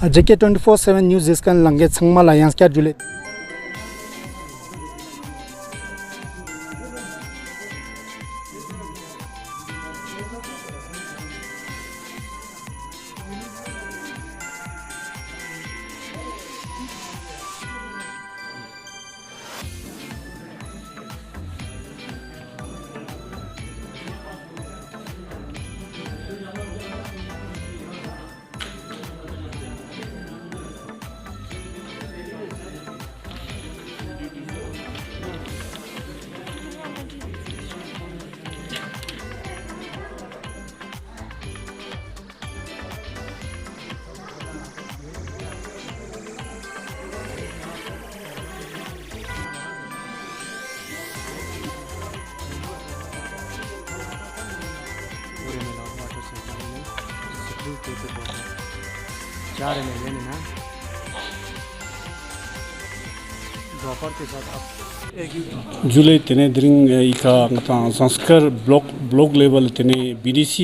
JK24/7 News iskan langge sangma layang skya jule जुलाई तेने ड्रिंग इका ngata संस्कार ब्लॉक लेवल तेने BDC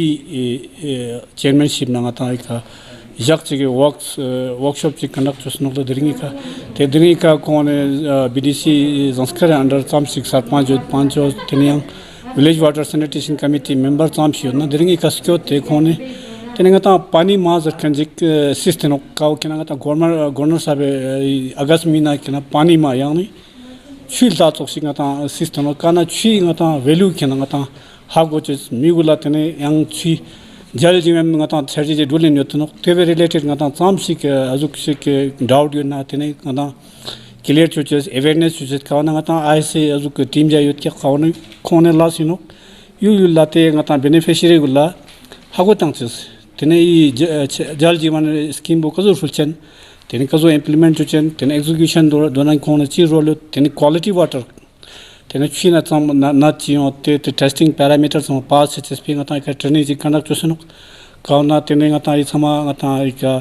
चेयरमैनशिप ना ngata इका jak chige workshop ची कंडक्ट चुसनो तो ड्रिंग इका ते ड्रिंग इका कौन BDC संस्कार अंडर चाम 6 तेने village water sanitation committee member चाम शियो ना ड्रिंग इका स्क्योर ते कौन तेने ngata पानी माज कंजिक सिस्टम काउ केना ngata गवर्नर साबे अगस्त मीना केना पानी मा यानी शील ताचोक ngata system kana chi ngata value केना ngata हागो चेस मिगुला तेने yang chi जल जीवन ngata सर्जी जे दुलिन यतनो तेवे रिलेटेड ngata चामसी के अजुक से के डाउट यो ना तेने ngata क्लियर चुचेस अवेयरनेस चुचेस काना ngata आईसे अजुक टीम जा युत के काउने कोने लासिनो यु लाते ngata बेनिफिशियरी गुला हागो तांचेस तेने जल जीवन स्कीम बो कजो फुलचन तेने कजो इम्प्लीमेंट चुचन तेने एग्जीक्यूशन दोना कोने ची रोल तेने क्वालिटी वाटर तेने चीना तम ना चियो ते टेस्टिंग पैरामीटर्स हम पास एचएसपी ngata का ट्रेनिंग जी कंडक्ट चुसनो काउना तेने ngata ई समा ngata का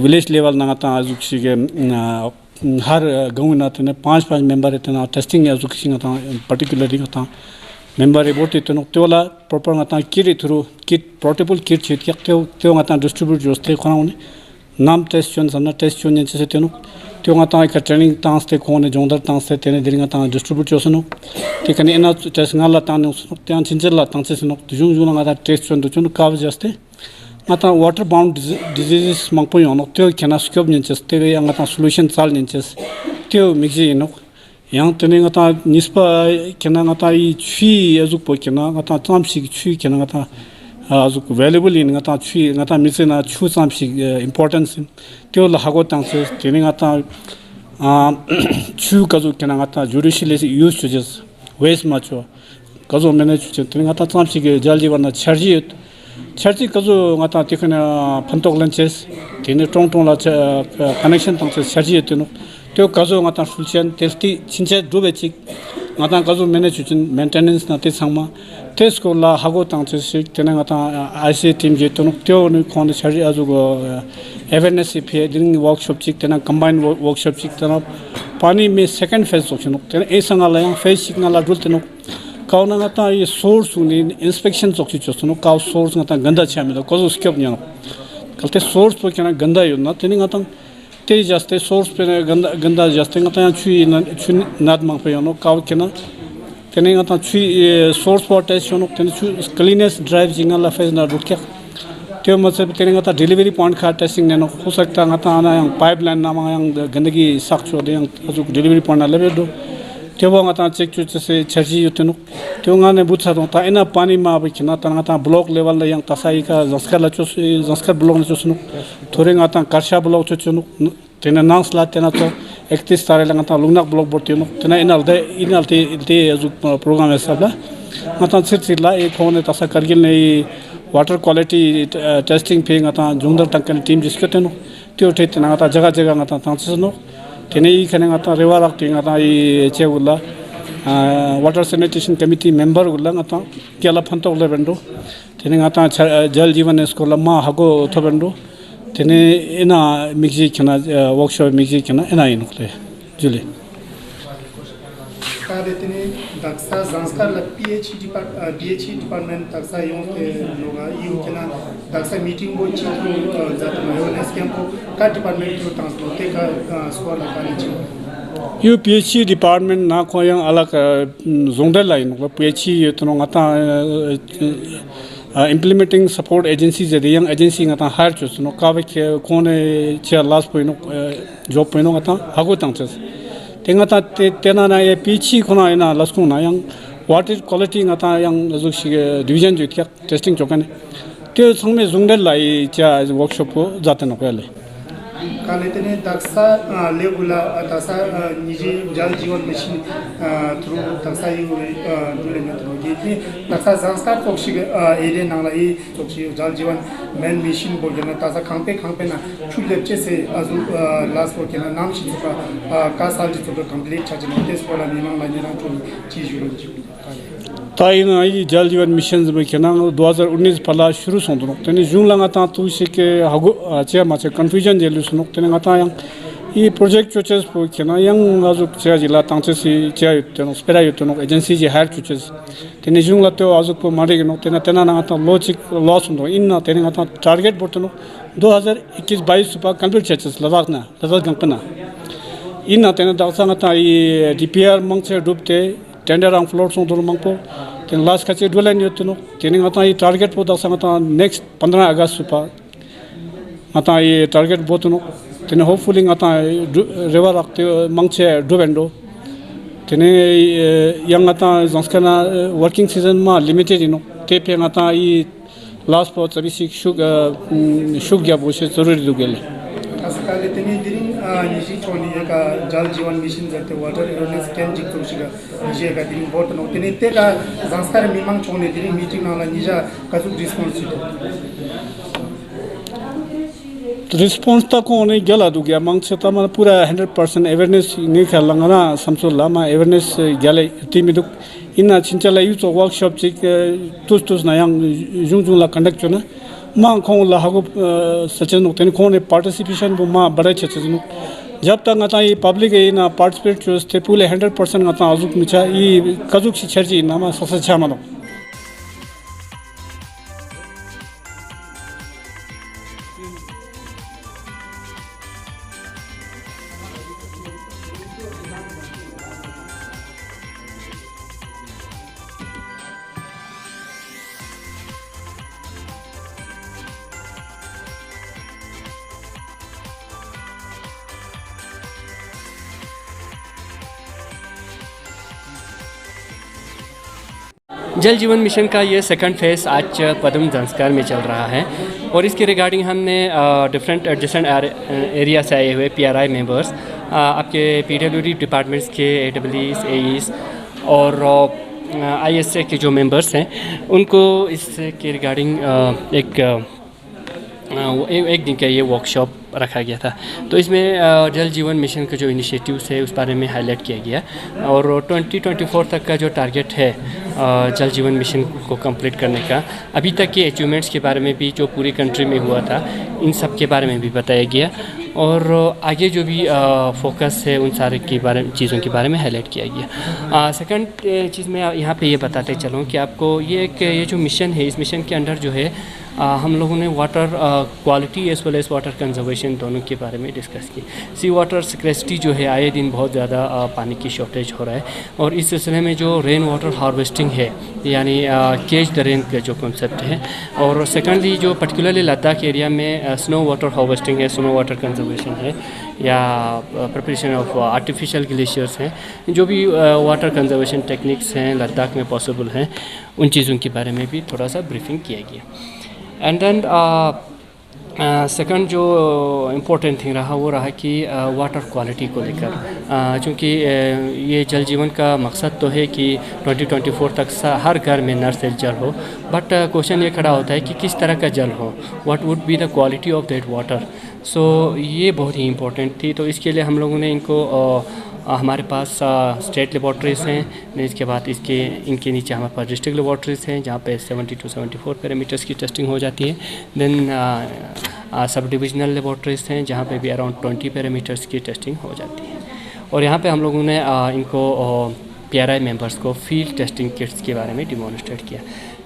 विलेज लेवल ना ngata अजुक्षी के हर गांव ना तेने 5 मेंबर तेना टेस्टिंग अजुक्षी ngata particularly ngata member report इतनो तोला proper ngata kit through kit portable kit छित के त्यो ngata डिस्ट्रीब्यूट जोस्ते खनाउने नाम टेस्ट चोन सना टेस्ट चोन ने से तेनो त्यो ngata का ट्रेनिंग तांस ते कोने जोंदर तांस ते तेने दिरिंगा ता डिस्ट्रीब्यूट चोसनो ते कने एना टेस्ट ngala ताने त्यान छिनजला तांसे सनो जुं जुं ngata टेस्ट चोन चोन काव जस्ते ngata वाटर बाउंड डिजीजेस मंगपो योनो त्यो केना स्कोप निचस ते ngata सॉल्यूशन साल निचस त्यो मिक्सी नो yang tene ngata nispa kena ngata I chui azuk po kena ngata chamsi chui kena ngata azuk valuable in ngata chui ngata misena chu chamsi importance tyo la hago tangse tene ngata chu kazu kena ngata judicially use chujes waste macho kazu manage tene ngata chamsi ge jalji wana charji kazu ngata tikena phantok lanches tene tong la connection tangse charji teno त्यो काजो ngata Phulchan tasty छिनचे दुबेची ngata काजो manage चुन maintenance नाते Sangma test को ला हागो तांचे सिक तेना ngata IC team जे तनो त्यो न कोन छरि आजुगो अवेयरनेस फे ड्रिंग वर्कशॉप चिक तेना कंबाइन वर्कशॉप चिक तेना पानी में सेकंड फेज सोचनो तेना ए संगाला yang फेज सिग्नल दुल तेनो काउना ngata ये सोर्स नि इंस्पेक्शन सोचि चोसनो काउ सोर्स ngata गंदा छामे कोजो स्केप न्या कलते सोर्स पो केना गंदा यो न तेनी ngata ते जस्ते सोर्स पे गंदा जस्ते ngata chui nat mang pe yono kaw kena tene ngata chui source water test yono tene cleanliness drive jinga la phase na rut kya त्यो मतलब tene ngata delivery point kha testing ne no ho sakta ngata ana yang pipeline na ma yang gandagi sak cho de yang ajuk delivery point na lebe do त्यो ngata check chu se charji yuteno त्यो ngane butsa do ta ena pani ma ba kina ta ngata block level la yang tasai ka zanskar block na chusno thore ngata karsha block chuchno tena nans la tena to 31 tare la ngata lungnak block bortino tena inalte azu program esabla ngata sirla e khone tasa kargil nei water quality testing pe ngata jungdar tankan team jiskateno त्यो थे tena ngata jaga ngata tansno tene I khane ngata rewa rakti ngata I chegula water sanitation committee member gulla ngata kela phantok lebendo tene ngata jal जीवन school ma hago thobendo tene ena mixi khana workshop mixi khana ena inukle jule का देते ने दक्षा संस्कार ला PhD department Daksha योग के लोग you के ना दक्षा मीटिंग वो चीज़ जाते हैं और इसके हमको का डिपार्टमेंट जो ट्रांसपोर्ट का स्कोर लगाने चाहिए यू PhD डिपार्टमेंट ना कोई अलग जोंडल लाइन मतलब PhD तो ना implementing support agencies the young agency ngata hire chus no ka be kone che last point no job point no ngata hago tangchas tengata tena na ye pichi khona ina last na yang water quality ngata yang zu division ju testing chokane te sangme zungdel lai cha workshop ko jate no kale काले तेने दक्षा लेवुला दक्षा निजी जल जीवन mission through Daksha you जुले में through ये दक्षा संस्कार पक्षी एरिया नाला ये पक्षी जल जीवन मेन मिशन बोल के ना दक्षा खांपे ना छुट लेप्चे से अजू लास्ट बोल के ना नाम शी चुका का साल चुका कंप्लीट चाचे ना टेस्ट बोला निमांग लाने ना थोड़ी चीज जुले ताई ना ये जल जीवन मिशन में क्या ना 2019 पहला शुरू सोंदो तेने जून लगा था तो इसे के हागो अच्छा माचे कंफ्यूजन जेलु सुनो तेने गता yang ये प्रोजेक्ट चोचेस पो क्या ना yang आजु क्या जिला तांचे सी क्या तेनो स्पेरा युतनो एजेंसी जे हायर चोचेस तेने जून लाते आजु को मारे के नो तेना ना गता लॉजिक लॉस होंदो इन ना तेने गता टारगेट बोतनो 2021-22 सुपर कंप्लीट चोचेस लदाख गंपना इन ना तेने दासा गता ये DPR मंगचे डूबते टेंडर आंग फ्लोर सों दोनों मंगपो तेन लास्ट का चे डुलन युतनो तेने गता ये टारगेट पो दासा गता नेक्स्ट 15 अगस्त सुपर गता ये टारगेट बोतनो तेने होपफुली गता रिवर आते मंगचे डुबेंडो तेने यंग गता जंस्कना वर्किंग सीजन में लिमिटेड इनो ते पे गता ये लास्ट पो तभी शुग या बोशे जरूरी दुगेले काले तेने दिरिंग निजी चोनी का जल जीवन मिशन जाते वाटर एवेयरनेस कैंप जिक तोशिगा निजे का दिरिंग बोट नो तेने ते का संस्कार मिमांग चोनी दिरिंग मीटिंग नाला निजा काजु रिस्पॉन्स तक होने गला दु गया मंग से तमा पूरा 100% अवेयरनेस नहीं खेल लंगना समसुल्ला मा अवेयरनेस गले टीम दुक इना चिंचला यू तो वर्कशॉप चिक तुस ना yang जुंग ला कंडक्ट चना मा खों ला हागो सचन तेन खोने पार्टिसिपेशन बो मा बड़ा चचनु जब तक आता ये पब्लिक है ना पार्टिसिपेट चोस्ते पूरे 100% आता आजुक मिचा ये कजुक सी छरजी ना मा ससा छामनो जल जीवन मिशन का ये सेकंड फेज़ आज पद्म संस्कार में चल रहा है और इसके रिगार्डिंग हमने डिफरेंट एडजेसेंट एरिया से आए हुए PRI मेंबर्स आपके PWD डिपार्टमेंट्स के AEEs AEs और ISA के जो मेंबर्स हैं उनको इसके रिगार्डिंग एक दिन का ये वर्कशॉप रखा गया था। तो इसमें जल जीवन मिशन का जो इनिशिएटिव्स है उस बारे में हाईलाइट किया गया और 2024 तक का जो टारगेट है जल जीवन मिशन को कंप्लीट करने का, अभी तक के अचीवमेंट्स के बारे में भी जो पूरी कंट्री में हुआ था इन सब के बारे में भी बताया गया और आगे जो भी फोकस है उन सारे चीज़ों के बारे में हाईलाइट किया गया। सेकंड चीज़ मैं यहाँ पे ये बताते चलूँ कि आपको ये जो मिशन है इस मिशन के अंडर जो है हम लोगों ने water quality as well as water conservation दोनों के बारे में डिस्कस की। सी वाटर स्कैर्सिटी जो है आए दिन बहुत ज़्यादा पानी की शॉर्टेज हो रहा है और इस सिलसिले में जो रेन वाटर हार्वेस्टिंग है यानी कैच द रेन का जो कॉन्सेप्ट है और सेकेंडली जो पर्टिकुलरली लद्दाख एरिया में स्नो वाटर हार्वेस्टिंग है, स्नो वाटर कंजर्वेशन है या प्रिपरेशन ऑफ आर्टिफिशियल ग्लेशियर्स हैं, जो भी वाटर कंजर्वेशन टेक्निक्स हैं लद्दाख में पॉसिबल हैं उन चीज़ों के बारे में भी थोड़ा सा ब्रीफिंग किया गया। एंड देन सेकंड जो इम्पोर्टेंट थिंग रहा वो रहा कि वाटर क्वालिटी को लेकर, चूँकि ये जल जीवन का मकसद तो है कि 2024 तक हर घर में नल से जल हो, बट क्वेश्चन ये खड़ा होता है कि किस तरह का जल हो, what would be the quality of that water. So ये बहुत ही इम्पोर्टेंट थी। तो इसके लिए हम लोगों ने इनको हमारे पास स्टेट लेबॉर्ट्रीज़ हैं, इसके बाद इनके नीचे हमारे पास डिस्ट्रिक्ट लेबॉर्ट्रीज़ हैं जहाँ पे 70 to 74 पैरामीटर्स की टेस्टिंग हो जाती है। देन सब डिविजनल लेबॉर्ट्रीज़ हैं जहाँ पे भी अराउंड 20 पैरामीटर्स की टेस्टिंग हो जाती है। और यहाँ पे हम लोगों ने इनको PRI मेंबर्स को फील्ड टेस्टिंग किट्स के बारे में डिमॉन्स्ट्रेट किया।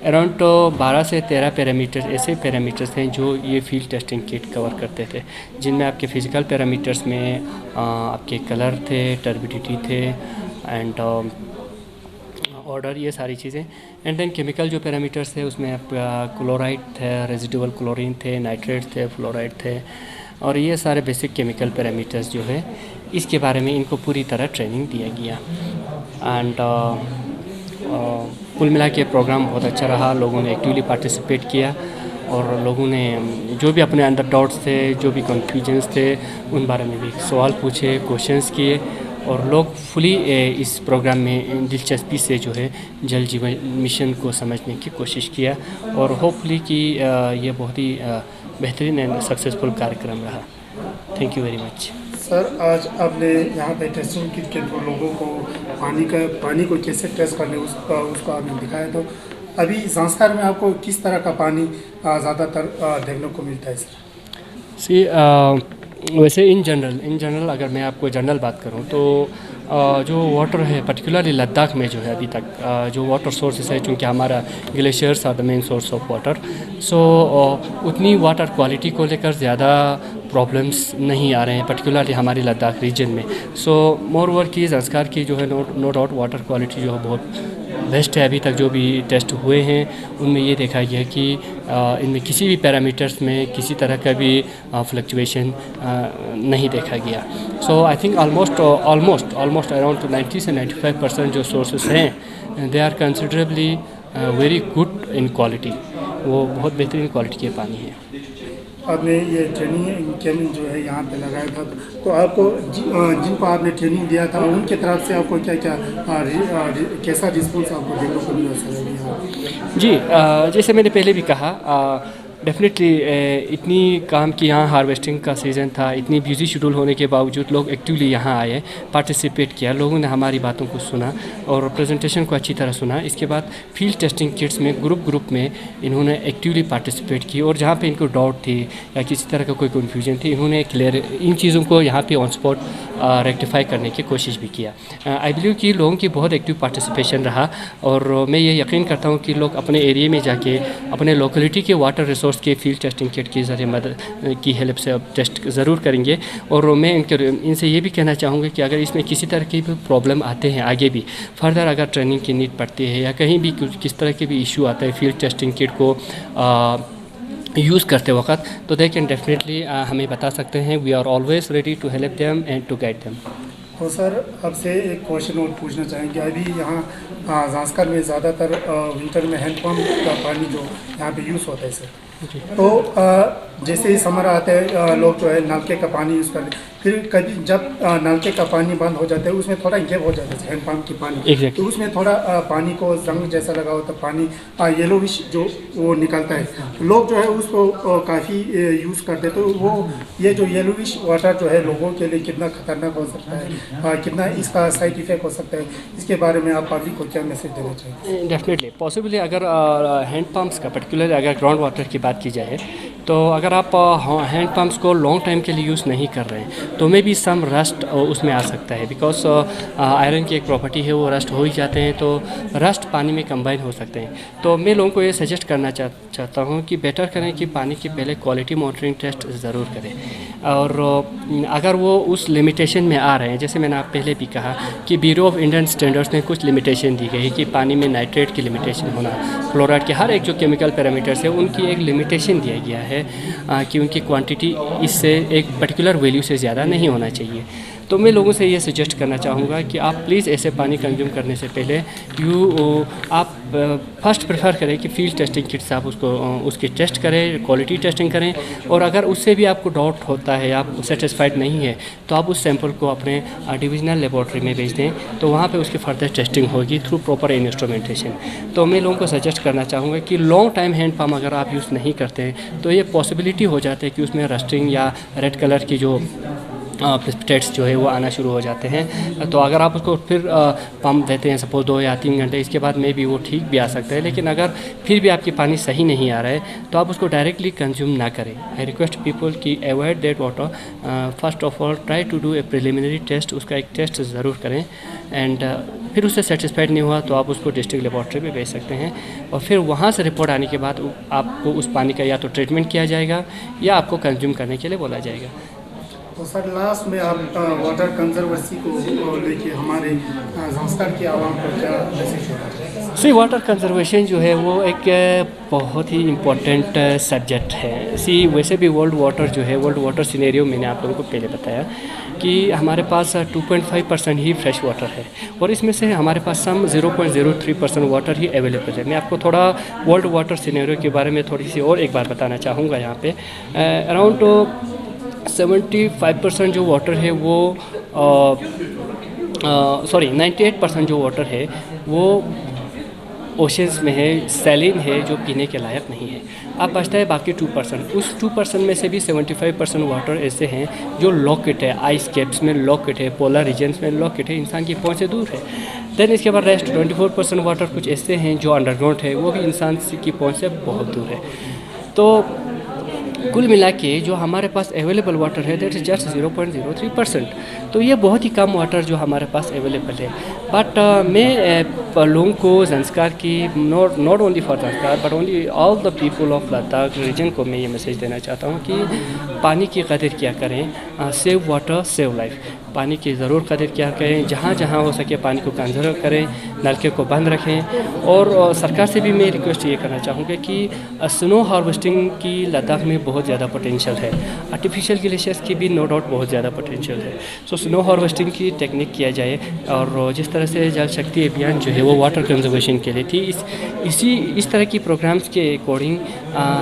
अराउंड 12 से 13 पैरामीटर ऐसे पैरामीटर्स हैं जो ये फील्ड टेस्टिंग किट कवर करते थे, जिनमें आपके फिज़िकल पैरामीटर्स में आपके कलर थे, टर्बिडिटी थे एंड ऑर्डर, ये सारी चीज़ें। एंड देन केमिकल जो पैरामीटर्स थे उसमें आप क्लोराइड थे, रेजिडुअल क्लोरीन थे, नाइट्रेट थे, फ्लोराइड थे, और ये सारे बेसिक केमिकल पैरामीटर्स जो है इसके बारे में इनको पूरी तरह ट्रेनिंग दिया गया। एंड कुल मिला के प्रोग्राम बहुत अच्छा रहा, लोगों ने एक्टिवली पार्टिसिपेट किया और लोगों ने जो भी अपने अंदर डाउट्स थे, जो भी कन्फ्यूजन्स थे, उन बारे में भी सवाल पूछे, क्वेश्चंस किए, और लोग फुली इस प्रोग्राम में दिलचस्पी से जो है जल जीवन मिशन को समझने की कोशिश किया, और होपफुली कि ये बहुत ही बेहतरीन एंड सक्सेसफुल कार्यक्रम रहा। Thank you very much. Sir, आज आपने यहाँ पे टेस्टिंग किट के थ्रू लोगों को पानी को कैसे टेस्ट करने उसको आपने दिखाया, तो अभी संस्कार में आपको किस तरह का पानी ज़्यादातर देखने को मिलता है सर? वैसे इन जनरल अगर मैं आपको जनरल बात करूं तो जो वाटर है पर्टिकुलरली लद्दाख में जो है अभी तक जो वाटर सोर्सेस है, चूँकि हमारा glaciers are the main source of water, so उतनी वाटर क्वालिटी को लेकर ज़्यादा प्रॉब्लम्स नहीं आ रहे हैं पर्टिकुलरली हमारी लद्दाख रीजन में। सो मोर ओवर की संस्कार की जो है नो डाउट वाटर क्वालिटी जो है बहुत बेस्ट है। अभी तक जो भी टेस्ट हुए हैं उनमें ये देखा गया कि इनमें किसी भी पैरामीटर्स में किसी तरह का भी फ्लक्चुएशन नहीं देखा गया। So I think almost around 90 से 95% जो सोर्सेस हैं they are considerably very good in quality, वो बहुत बेहतरीन क्वालिटी के पानी है। आपने ये ट्रेनिंग कैंप जो है यहाँ पे लगाया था, तो आपको जिनको आपने ट्रेनिंग दिया था उनके तरफ से आपको क्या क्या कैसा रिस्पॉन्स आपको देखने को मिला सर? जी, जैसे मैंने पहले भी कहा, डेफिनेटली इतनी काम की यहाँ हार्वेस्टिंग का सीज़न था, इतनी बिजी शेड्यूल होने के बावजूद लोग एक्टिवली यहाँ आए, पार्टिसिपेट किया, लोगों ने हमारी बातों को सुना और प्रेजेंटेशन को अच्छी तरह सुना। इसके बाद फील्ड टेस्टिंग किट्स में ग्रुप में इन्होंने एक्टिवली पार्टिसिपेट की, और जहाँ पे इनको डाउट थी या किसी तरह का कोई कन्फ्यूजन थी, इन्होंने क्लियर इन चीज़ों को यहाँ पे ऑन स्पॉट रेक्टिफाई करने की कोशिश भी किया। आई बिलीव कि लोगों की बहुत एक्टिव पार्टिसिपेशन रहा, और मैं ये यकीन करता हूँ कि लोग अपने एरिया में जाके अपने लोकेलिटी के वाटर रिसोर्स के फील्ड टेस्टिंग किट के ज़रिए मदद की हेल्प से अब टेस्ट ज़रूर करेंगे। और मैं इनसे ये भी कहना चाहूँगा कि अगर इसमें किसी तरह की भी प्रॉब्लम आते हैं, आगे भी फर्दर अगर ट्रेनिंग की नीड पड़ती है या कहीं भी किस तरह के भी इशू आता है फील्ड टेस्टिंग किट को यूज़ करते वक्त, तो दे कैन डेफिनेटली हमें बता सकते हैं। We are always ready to help them and to guide them. तो सर, आपसे एक क्वेश्चन और पूछना चाहेंगे। अभी यहाँ जांस्कर में ज़्यादातर विंटर में हैंडपम्प का पानी जो यहाँ पे यूज़ होता है सर, तो जैसे ही समर आते हैं लोग जो है नलके का पानी यूज़ करते हैं, फिर कभी जब नलके का पानी बंद हो जाता है उसमें थोड़ा गैप हो जाता है हैंडपम्प की पानी, तो उसमें थोड़ा पानी को जंग जैसा लगा होता है, पानी येलोविश जो वो निकलता है। लोग जो है उसको काफ़ी यूज़ करते हैं, तो वो ये जो येलोविश वाटर जो है लोगों के लिए कितना खतरनाक हो सकता है, कितना इसका साइड इफ़ेक्ट हो सकता है, इसके बारे में आप पब्लिक को क्या मैसेज देना चाहिए? डेफिनेटली पॉसिबली अगर हैंडपम्प्स का पर्टिकुलर अगर ग्राउंड वाटर की बात की जाए, तो अगर आप हैंड पम्प्स को लॉन्ग टाइम के लिए यूज़ नहीं कर रहे हैं तो मे बी सम रस्ट उसमें आ सकता है, बिकॉज आयरन की एक प्रॉपर्टी है, वो रस्ट हो ही जाते हैं, तो रस्ट पानी में कंबाइन हो सकते हैं। तो मैं लोगों को ये सजेस्ट करना चाहता हूँ कि बेटर करें कि पानी की पहले क्वालिटी मॉनिटरिंग टेस्ट ज़रूर करें, और अगर वो उस लिमिटेशन में आ रहे हैं, जैसे मैंने आप पहले भी कहा कि ब्यूरो ऑफ इंडियन स्टैंडर्ड्स ने कुछ लिमिटेशन दी गई है कि पानी में नाइट्रेट की लिमिटेशन होना, फ्लोराइड के हर एक जो केमिकल पैरामीटर्स है उनकी एक लिमिटेशन दिया गया है कि उनकी क्वांटिटी इससे एक पर्टिकुलर वैल्यू से ज़्यादा नहीं होना चाहिए। तो मैं लोगों से ये सजेस्ट करना चाहूँगा कि आप प्लीज़ ऐसे पानी कंज्यूम करने से पहले आप फर्स्ट प्रेफर करें कि फील्ड टेस्टिंग किट्स आप उसकी टेस्ट करें, क्वालिटी टेस्टिंग करें, और अगर उससे भी आपको डाउट होता है, आप सेटिस्फाइड नहीं है, तो आप उस सैंपल को अपने डिविजनल लेबॉर्ट्री में भेज दें, तो वहाँ पे उसकी फर्दर टेस्टिंग होगी थ्रू प्रॉपर इंस्ट्रूमेंटेशन। तो मैं लोगों को सजेस्ट करना चाहूँगा कि लॉन्ग टाइम हैंड पम्प अगर आप यूज़ नहीं करते हैं तो ये पॉसिबिलिटी हो जाती है कि उसमें रस्टिंग या रेड कलर की जो प्रेसिपिटेट्स जो है वो आना शुरू हो जाते हैं। तो अगर आप उसको फिर पंप देते हैं सपोज 2 या 3 घंटे, इसके बाद में भी वो ठीक भी आ सकता है। लेकिन अगर फिर भी आपकी पानी सही नहीं आ रहा है तो आप उसको डायरेक्टली कंज्यूम ना करें। आई रिक्वेस्ट पीपल कि avoid that water. First of all try to do a preliminary test, उसका एक टेस्ट ज़रूर करें। एंड फिर उससे सेटिस्फाइड नहीं हुआ तो आप उसको डिस्ट्रिक्ट लेबॉर्ट्री पे भेज सकते हैं, और फिर वहाँ से रिपोर्ट आने के बाद आपको उस पानी का या तो ट्रीटमेंट किया जाएगा या आपको कंज्यूम करने के लिए बोला जाएगा। तो सर लास्ट में आप वाटर कंजर्वेंसी को लेके हमारे संस्कार की आवाम को क्या मैसेज होना चाहिए? सी वाटर कंजर्वेशन जो है वो एक बहुत ही इम्पोर्टेंट सब्जेक्ट है। सी वैसे भी वर्ल्ड वाटर जो है, वर्ल्ड वाटर सिनेरियो मैंने आप लोगों को पहले बताया कि हमारे पास 2.5% ही फ्रेश वाटर है, और इसमें से हमारे पास सम 0.03% वाटर ही अवेलेबल है। मैं आपको थोड़ा वर्ल्ड वाटर सिनेरियो के बारे में थोड़ी सी और एक बार बताना चाहूँगा। यहाँ पे अराउंड 75% जो वाटर है वो 98% जो वाटर है वो ओशंस में है, सैलिन है, जो पीने के लायक नहीं है। अब बचता है बाकी 2%। उस 2% में से भी 75% वाटर ऐसे हैं जो लॉकेट है, आइस कैप्स में लॉकेट है, पोलर रीजन्स में लॉकेट है, इंसान की पहुंच से दूर है। देन इसके बाद रेस्ट 24% वाटर कुछ ऐसे हैं जो अंडरग्राउंड है, वो भी इंसान की पहुंच से बहुत दूर है। तो कुल मिला के जो हमारे पास अवेलेबल वाटर है दैट इज़ जस्ट 0.03%। तो ये बहुत ही कम वाटर जो हमारे पास अवेलेबल है। बट मैं लोगों को ज़ंस्कार की not only for Zanskar but only all the people of Ladakh region को मैं ये मैसेज देना चाहता हूँ कि पानी की कदर क्या करें। Save water save life. पानी की ज़रूर कदर क्या करें, जहाँ जहाँ हो सके पानी को कंजर्व करें, नलके को बंद रखें। और सरकार से भी मैं रिक्वेस्ट ये करना चाहूँगा कि स्नो हार्वेस्टिंग की लद्दाख में बहुत ज़्यादा पोटेंशियल है। आर्टिफिशियल ग्लेशियर्स की भी नो डाउट बहुत ज़्यादा पोटेंशियल है। सो स्नो हार्वेस्टिंग की टेक्निक किया जाए, और जिस तरह से जल शक्ति अभियान जो है वो वाटर कंजर्वेशन के लिए थी, इस तरह की प्रोग्राम्स के अकॉर्डिंग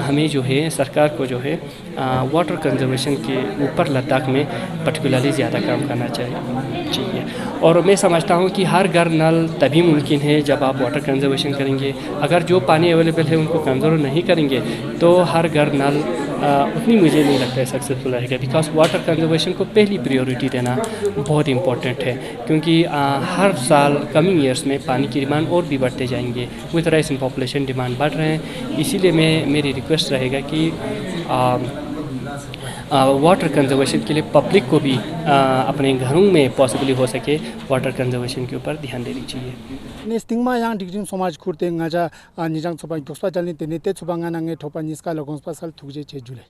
हमें जो है सरकार को जो है वाटर कंजर्वेशन के ऊपर लद्दाख में पर्टिकुलरली ज़्यादा काम करना चाहिए। और मैं समझता हूँ कि हर घर नल तभी मुमकिन है जब आप वाटर कंजर्वेशन करेंगे। अगर जो पानी अवेलेबल है उनको कंजर्व नहीं करेंगे तो हर घर नल उतनी मुझे नहीं लगता है सक्सेसफुल रहेगा। बिकॉज वाटर कंजर्वेशन को पहली प्रायोरिटी देना बहुत इम्पॉर्टेंट है, क्योंकि हर साल कमिंग ईयर्स में पानी की डिमांड और भी बढ़ते जाएंगे। With rise in population demand बढ़ रहे हैं। इसीलिए मेरी रिक्वेस्ट रहेगा कि वाटर कंजर्वेशन के लिए पब्लिक को भी अपने घरों में पॉसिबली हो सके वाटर कंजर्वेशन के ऊपर ध्यान देनी चाहिए। नेस्टिंगमा yang digring समाज खुरते ngaja nijang soba gospa jalni tenete soba nganange thopa niska logons pasal thukje che jule